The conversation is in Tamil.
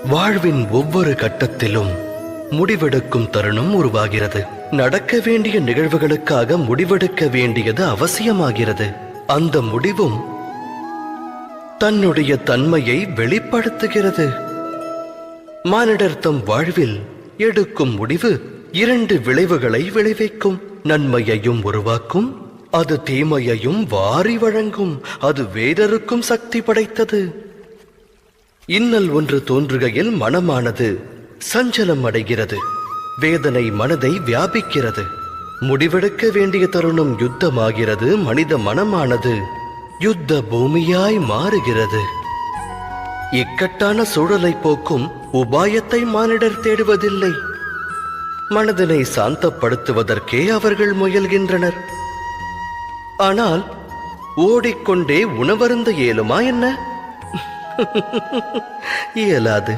வாழ்வின் ஒவ்வொரு கட்டத்திலும் முடிவெடுக்கும் தருணம் உருவாகிறது. நடக்க வேண்டிய நிகழ்வுகளுக்காக முடிவெடுக்க வேண்டியது அவசியமாகிறது. அந்த முடிவும் தன்னுடைய தன்மையை வெளிப்படுத்துகிறது. மானிடர் தம் வாழ்வில் எடுக்கும் முடிவு 2 விளைவுகளை விளைவிக்கும். நன்மையையும் உருவாக்கும், அது தீமையையும் வாரி வழங்கும். அது வேறொருக்கும் சக்தி படைத்தது. இன்னல் ஒன்று தோன்றுகையில் மனமானது சஞ்சலம் அடைகிறது. வேதனை மனதை வியாபிக்கிறது. முடிவெடுக்க வேண்டிய தருணம் யுத்தமாகிறது. மனித மனமானது யுத்த பூமியாய் மாறுகிறது. இக்கட்டான சூழலை போக்கும் உபாயத்தை மானிடர் தேடுவதில்லை. மனதினை சாந்தப்படுத்துவதற்கே அவர்கள் முயல்கின்றனர். ஆனால் ஓடிக்கொண்டே உணவருந்த இயலுமா என்ன? இயலாது.